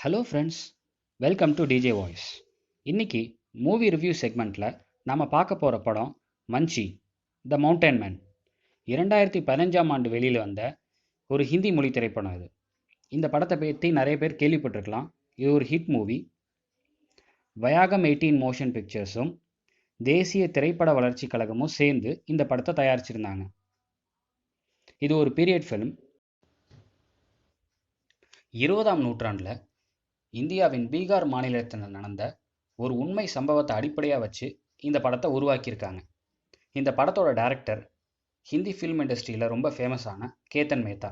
Hello friends, welcome to DJ voice. இன்னைக்கு movie review செக்மெண்ட்டில் நாம் பார்க்க போகிற படம் மஞ்சி த மவுண்டன் மேன். 2015ஆம் ஆண்டு வெளியில் வந்த ஒரு ஹிந்தி மொழி திரைப்படம் இது. இந்த படத்தை பற்றி நிறைய பேர் கேள்விப்பட்டிருக்கலாம். இது ஒரு ஹிட் மூவி. வயாகம் 18 மோஷன் பிக்சர்ஸும் தேசிய திரைப்பட வளர்ச்சி கழகமும் சேர்ந்து இந்த படத்தை தயாரிச்சிருந்தாங்க. இது ஒரு பீரியட் ஃபிலிம். 20ஆம் நூற்றாண்டில் இந்தியாவின் பீகார் மாநிலத்தில் நடந்த ஒரு உண்மை சம்பவத்தை அடிப்படையாக வச்சு இந்த படத்தை உருவாக்கியிருக்காங்க. இந்த படத்தோட டைரக்டர் ஹிந்தி ஃபில்ம் இண்டஸ்ட்ரியில் ரொம்ப ஃபேமஸான கேத்தன் மேத்தா.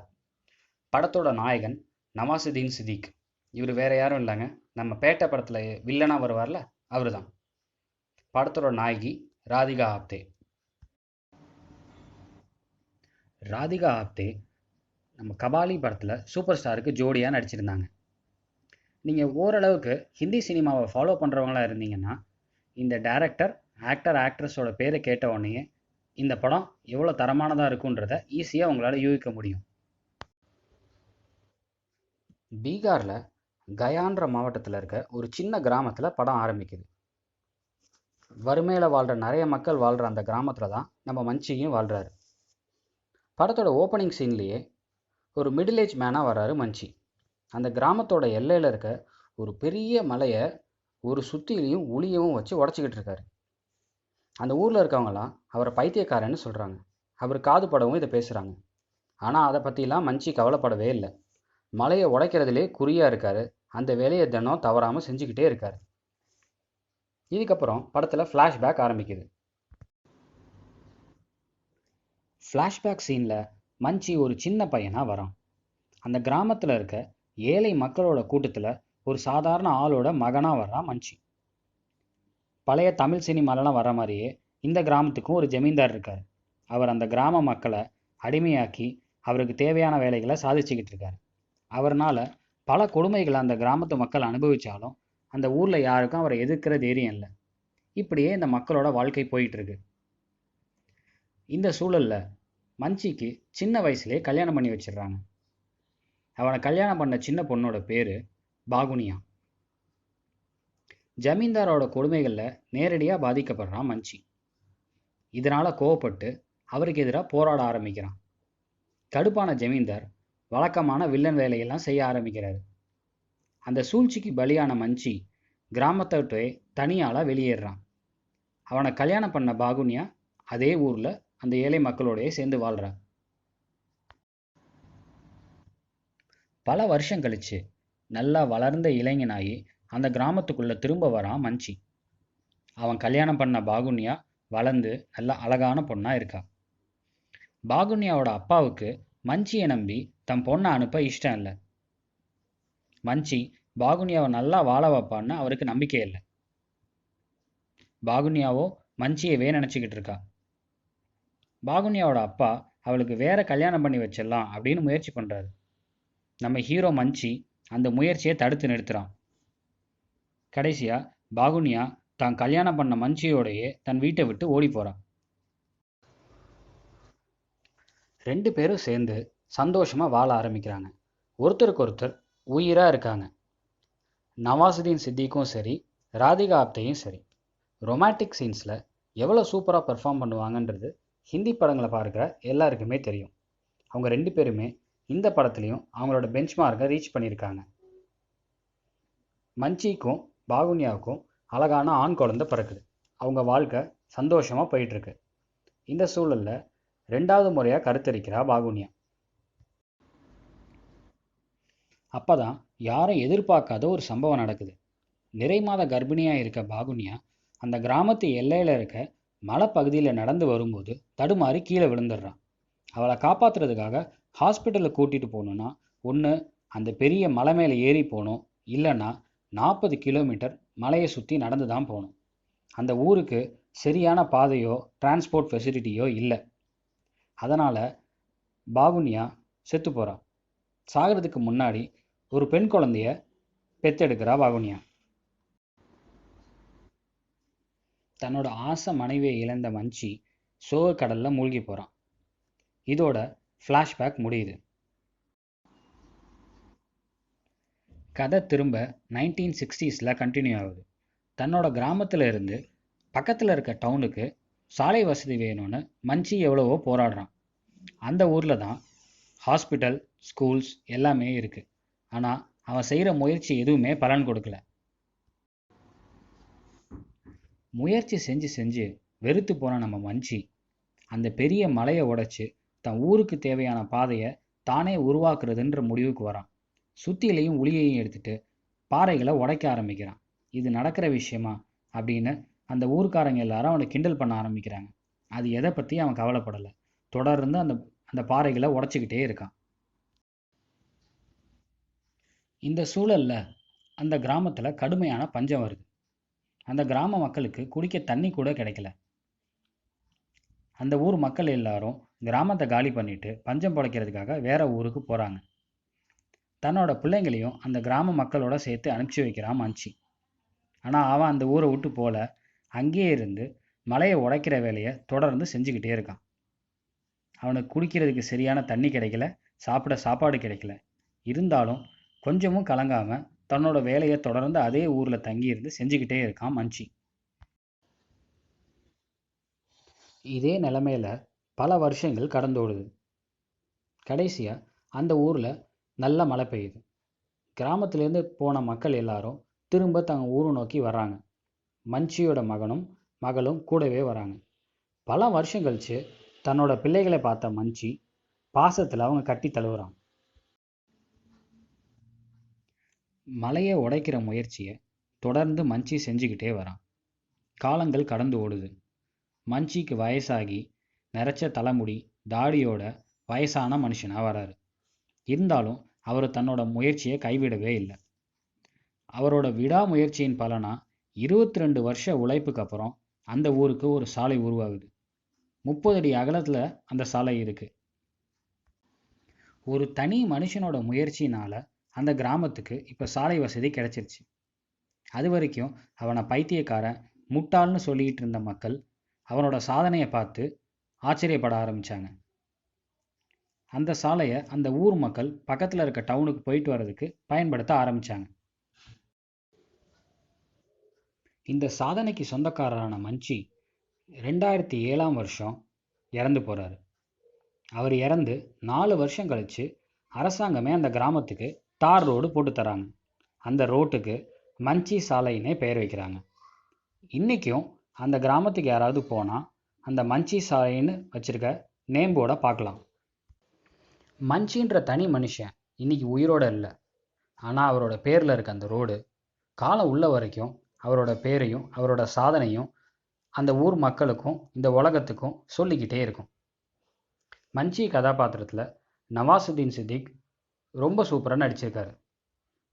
படத்தோட நாயகன் நவாசுதீன் சித்திக். இவர் வேற யாரும் இல்லைங்க, நம்ம பேட்டை படத்தில் வில்லனாக வருவார்ல, அவர் தான். படத்தோட நாயகி ராதிகா ஆப்தே. ராதிகா ஆப்தே நம்ம கபாலி படத்தில் சூப்பர் ஸ்டாருக்கு ஜோடியாக நடிச்சிருந்தாங்க. நீங்கள் ஓரளவுக்கு ஹிந்தி சினிமாவை ஃபாலோ பண்ணுறவங்களா இருந்தீங்கன்னா இந்த டைரக்டர், ஆக்ட்ரஸோட பேரை கேட்ட உடனே இந்த படம் எவ்வளோ தரமானதாக இருக்குன்றதை ஈஸியாக உங்களால் யூகிக்க முடியும். பீகாரில் கயான்ற மாவட்டத்தில் இருக்க ஒரு சின்ன கிராமத்தில் படம் ஆரம்பிக்குது. வறுமையில் வாழ்கிற நிறைய மக்கள் வாழ்கிற அந்த கிராமத்தில் தான் நம்ம மஞ்சியும் வாழ்கிறாரு. படத்தோட ஓப்பனிங் சீன்லேயே ஒரு மிடில் ஏஜ் மேனாக வர்றாரு மஞ்சி. அந்த கிராமத்தோட எல்லையில் இருக்க ஒரு பெரிய மலையை ஒரு சுத்திலையும் உளியவும் வச்சு உடச்சிக்கிட்டு இருக்காரு. அந்த ஊரில் இருக்கவங்களாம் அவரை பைத்தியக்காரன்னு சொல்கிறாங்க. அவர் காது படவும் இதை பேசுகிறாங்க. ஆனால் அதை பற்றிலாம் மஞ்சி கவலைப்படவே இல்லை. மலையை உடைக்கிறதுலே குறியாக இருக்கார். அந்த வேலையை தினம் தவறாமல் செஞ்சுக்கிட்டே இருக்கார். இதுக்கப்புறம் படத்தில் ஃப்ளாஷ்பேக் ஆரம்பிக்குது. ஃப்ளாஷ்பேக் சீனில் மஞ்சி ஒரு சின்ன பையனாக வரான். அந்த கிராமத்தில் இருக்க ஏழை மக்களோட கூட்டத்தில் ஒரு சாதாரண ஆளோட மகனாக வர்றான் மஞ்சி. பழைய தமிழ் சினிமாலலாம் வர மாதிரியே இந்த கிராமத்துக்கும் ஒரு ஜமீன்தார் இருக்கார். அவர் அந்த கிராம மக்களை அடிமையாக்கி அவருக்கு தேவையான வேலைகளை சாதிச்சுக்கிட்டு இருக்கார். அவர்னால பல கொடுமைகளை அந்த கிராமத்து மக்கள் அனுபவித்தாலும் அந்த ஊரில் யாருக்கும் அவரை எதிர்க்கிற தைரியம் இல்லை. இப்படியே இந்த மக்களோட வாழ்க்கை போயிட்டுருக்கு. இந்த சூழலில் மஞ்சிக்கு சின்ன வயசுலேயே கல்யாணம் பண்ணி வச்சிடுறாங்க. அவனை கல்யாணம் பண்ண சின்ன பொண்ணோட பேர் பாகுனியா. ஜமீன்தாரோட கொடுமைகளில் நேரடியாக பாதிக்கப்படுறான் மஞ்சி. இதனால் கோவப்பட்டு அவருக்கு எதிராக போராட ஆரம்பிக்கிறான். கடுப்பான ஜமீன்தார் வழக்கமான வில்லன் வேலையெல்லாம் செய்ய ஆரம்பிக்கிறாரு. அந்த சூழ்ச்சிக்கு பலியான மஞ்சி கிராமத்தை விட்டு தனியாளாக வெளியேறான். அவனை கல்யாணம் பண்ண பாகுனியா அதே ஊரில் அந்த ஏழை மக்களோடையே சேர்ந்து வாழ்கிறான். பல வருஷம் கழிச்சு நல்லா வளர்ந்த இளைஞனாகி அந்த கிராமத்துக்குள்ளே திரும்ப வரான் மஞ்சி. அவன் கல்யாணம் பண்ண பாகுனியா வளர்ந்து நல்ல அழகான பொண்ணாக இருக்கா. பாகுனியாவோட அப்பாவுக்கு மஞ்சியை நம்பி தன் பொண்ணை அனுப்ப இஷ்டம் இல்லை. மஞ்சி பாகுனியாவை நல்லா வாழ வைப்பான்னு அவருக்கு நம்பிக்கை இல்லை. பாகுனியாவோ மஞ்சியவே நினச்சிக்கிட்டு இருக்கா. பாகுனியாவோட அப்பா அவளுக்கு வேற கல்யாணம் பண்ணி வச்சிடலாம் அப்படின்னு முயற்சி பண்ணுறாரு. நம்ம ஹீரோ மஞ்சி அந்த முயற்சியை தடுத்து நிறுத்துறான். கடைசியாக பாகுனியா தான் கல்யாணம் பண்ண மஞ்சியோடையே தன் வீட்டை விட்டு ஓடி போகிறான். 2 பேரும் சேர்ந்து சந்தோஷமாக வாழ ஆரம்பிக்கிறாங்க. ஒருத்தருக்கு ஒருத்தர் உயிராக இருக்காங்க. நவாசுதீன் சித்திக்கும் சரி, ராதிகா ஆப்தேயும் சரி, ரொமான்டிக் சீன்ஸில் எவ்வளோ சூப்பராக பெர்ஃபார்ம் பண்ணுவாங்கன்றது ஹிந்தி படங்களை பார்க்குற எல்லாருக்குமே தெரியும். அவங்க 2 பேருமே இந்த படத்துலையும் அவங்களோட பெஞ்ச்மார்க்கை ரீச் பண்ணியிருக்காங்க. மஞ்சிக்கும் பாகுனியாவுக்கும் அழகான ஆண் குழந்தை பிறக்குது. அவங்க வாழ்க்கை சந்தோஷமாக போயிட்டுருக்கு. இந்த சூழலில் 2வது முறையாக கருத்தரிக்கிறா பாகுனியா. அப்போ தான் யாரும் எதிர்பார்க்காத ஒரு சம்பவம் நடக்குது. நிறைமாத கர்ப்பிணியாக இருக்க பாகுனியா அந்த கிராமத்து எல்லையில் இருக்க மலைப்பகுதியில் நடந்து வரும்போது தடுமாறி கீழே விழுந்துடுறான். அவளை காப்பாற்றுறதுக்காக ஹாஸ்பிட்டலில் கூட்டிகிட்டு போகணுன்னா ஒன்று அந்த பெரிய மலை மேலே ஏறி போகணும், இல்லைன்னா 40 கிலோமீட்டர் மலையை சுற்றி நடந்து தான் போகணும். அந்த ஊருக்கு சரியான பாதையோ டிரான்ஸ்போர்ட் ஃபெசிலிட்டியோ இல்லை. அதனால் பாகுனியா செத்து போகிறான். சாகிறதுக்கு முன்னாடி ஒரு பெண் குழந்தைய பெத்தெடுக்கிறா பாகுனியா. தன்னோட ஆசை மனைவியை இழந்த மஞ்சி சோகக்கடலில் மூழ்கி போகிறான். இதோட ஃப்ளாஷ்பேக் முடியுது. கதை திரும்ப 1960s கண்டினியூ ஆகுது. தன்னோட கிராமத்தில் இருந்து பக்கத்தில் இருக்க டவுனுக்கு சாலை வசதி வேணும்னு மஞ்சி எவ்வளவோ போராடுறான். அந்த ஊரில் தான் ஹாஸ்பிட்டல், ஸ்கூல்ஸ் எல்லாமே இருக்குது. ஆனால் அவன் செய்கிற முயற்சி எதுவுமே பலன் கொடுக்கல. முயற்சி செஞ்சு செஞ்சு வெறுத்து போன நம்ம மஞ்சி அந்த பெரிய மலையை உடைச்சு தன் ஊருக்கு தேவையான பாதையை தானே உருவாக்குறதுன்ற முடிவுக்கு வரான். சுத்தியிலையும் உளியையும் எடுத்துட்டு பாறைகளை உடைக்க ஆரம்பிக்கிறான். இது நடக்கிற விஷயமா அப்படின்னு அந்த ஊர்க்காரங்க எல்லாரும் அவனை கிண்டல் பண்ண ஆரம்பிக்கிறாங்க. அது எதை பற்றி அவன் கவலைப்படலை. தொடர்ந்து அந்த அந்த பாறைகளை உடைச்சிக்கிட்டே இருக்கான். இந்த சூழல்ல அந்த கிராமத்தில் கடுமையான பஞ்சம் வருது. அந்த கிராம மக்களுக்கு குடிக்க தண்ணி கூட கிடைக்கல. அந்த ஊர் மக்கள் எல்லாரும் கிராமத்தை காலி பண்ணிட்டு பஞ்சம் பிழைக்கிறதுக்காக வேற ஊருக்கு போகிறாங்க. தன்னோட பிள்ளைங்களையும் அந்த கிராம மக்களோட சேர்த்து அனுப்பிச்சி வைக்கிறான் மஞ்சி. ஆனால் அவன் அந்த ஊரை விட்டு போல அங்கேயே இருந்து மலையை உடைக்கிற வேலையை தொடர்ந்து செஞ்சுக்கிட்டே இருக்கான். அவனுக்கு குடிக்கிறதுக்கு சரியான தண்ணி கிடைக்கல, சாப்பிட சாப்பாடு கிடைக்கல. இருந்தாலும் கொஞ்சமும் கலங்காம தன்னோட வேலையை தொடர்ந்து அதே ஊரில் தங்கியிருந்து செஞ்சுக்கிட்டே இருக்கான் மஞ்சி. இதே நிலைமையில பல வருஷங்கள் கடந்தோடுது. கடைசியாக அந்த ஊரில் நல்ல மழை பெய்யுது. கிராமத்திலேருந்து போன மக்கள் எல்லாரும் திரும்ப தங்க ஊரை நோக்கி வர்றாங்க. மஞ்சியோட மகனும் மகளும் கூடவே வராங்க. பல வருஷம் கழிச்சு தன்னோட பிள்ளைகளை பார்த்த மஞ்சி பாசத்தில் அவங்க கட்டி தழுவுறான். மலையை உடைக்கிற முயற்சியை தொடர்ந்து மஞ்சி செஞ்சுக்கிட்டே வரான். காலங்கள் கடந்து ஓடுது. மஞ்சிக்கு வயசாகி நிறைச்ச தலைமுடி, தாடியோட வயசான மனுஷனாக வராரு. இருந்தாலும் அவர் தன்னோட முயற்சியை கைவிடவே இல்லை. அவரோட விடாமுயற்சியின் பலனா 22 வருஷ உழைப்புக்கு அப்புறம் அந்த ஊருக்கு ஒரு சாலை உருவாகுது. 30 அடி அகலத்தில் அந்த சாலை இருக்கு. ஒரு தனி மனுஷனோட முயற்சினால அந்த கிராமத்துக்கு இப்போ சாலை வசதி கிடைச்சிருச்சு. அது வரைக்கும் அவனை பைத்தியக்காரன், முட்டாள்னு சொல்லிக்கிட்டு இருந்த மக்கள் அவனோட சாதனையை பார்த்து ஆச்சரியப்பட ஆரம்பித்தாங்க. அந்த சாலையை அந்த ஊர் மக்கள் பக்கத்தில் இருக்க டவுனுக்கு போயிட்டு வர்றதுக்கு பயன்படுத்த ஆரம்பித்தாங்க. இந்த சாதனைக்கு சொந்தக்காரரான மஞ்சி 2007ஆம் வருஷம் இறந்து போகிறாரு. அவர் இறந்து 4 வருஷம் கழித்து அரசாங்கமே அந்த கிராமத்துக்கு தார் ரோடு போட்டு தராங்க. அந்த ரோட்டுக்கு மஞ்சி சாலைன்னே பெயர் வைக்கிறாங்க. இன்றைக்கும் அந்த கிராமத்துக்கு யாராவது போனால் அந்த மஞ்சி சாலைன்னு வச்சுருக்க நேம் போர்டை பார்க்கலாம். மஞ்சின்ற தனி மனுஷன் இன்னைக்கு உயிரோடு இல்லை. ஆனால் அவரோட பேரில் இருக்க அந்த ரோடு காலம் உள்ள வரைக்கும் அவரோட பேரையும் அவரோட சாதனையும் அந்த ஊர் மக்களுக்கும் இந்த உலகத்துக்கும் சொல்லிக்கிட்டே இருக்கும். மஞ்சி கதாபாத்திரத்தில் நவாசுதீன் சித்திக் ரொம்ப சூப்பராக நடிச்சிருக்காரு.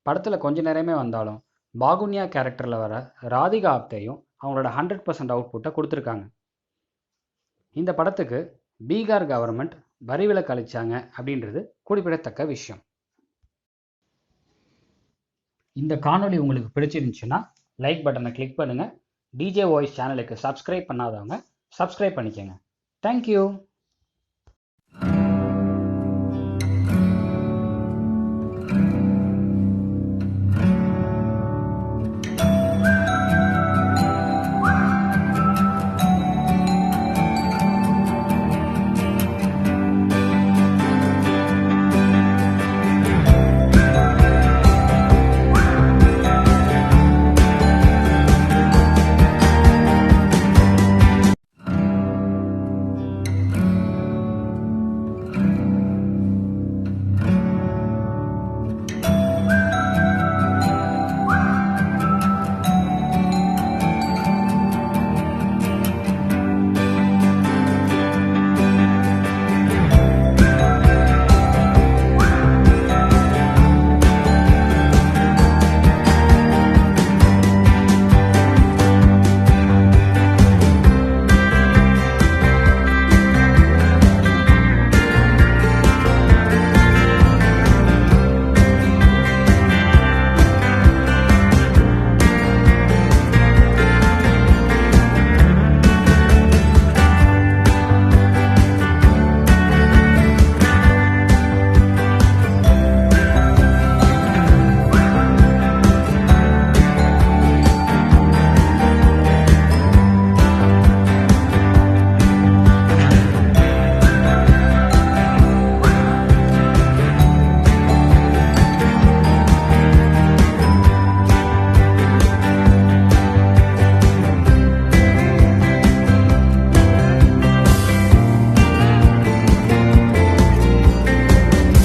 படத்தில் கொஞ்ச நேரமே வந்தாலும் பாகுன்யா கேரக்டரில் வர ராதிகா ஆப்தேயும் அவங்களோட 100% அவுட்புட்டை கொடுத்துருக்காங்க. இந்த படத்துக்கு பீகார் கவர்மெண்ட் வரி விலக்கு அளித்தாங்க அப்படின்றது குறிப்பிடத்தக்க விஷயம். இந்த காணொளி உங்களுக்கு பிடிச்சிருந்துச்சுன்னா லைக் பட்டனை கிளிக் பண்ணுங்கள். டிஜே வாய்ஸ் சேனலுக்கு சப்ஸ்கிரைப் பண்ணாதவங்க சப்ஸ்கிரைப் பண்ணிக்கோங்க. தேங்க்யூ.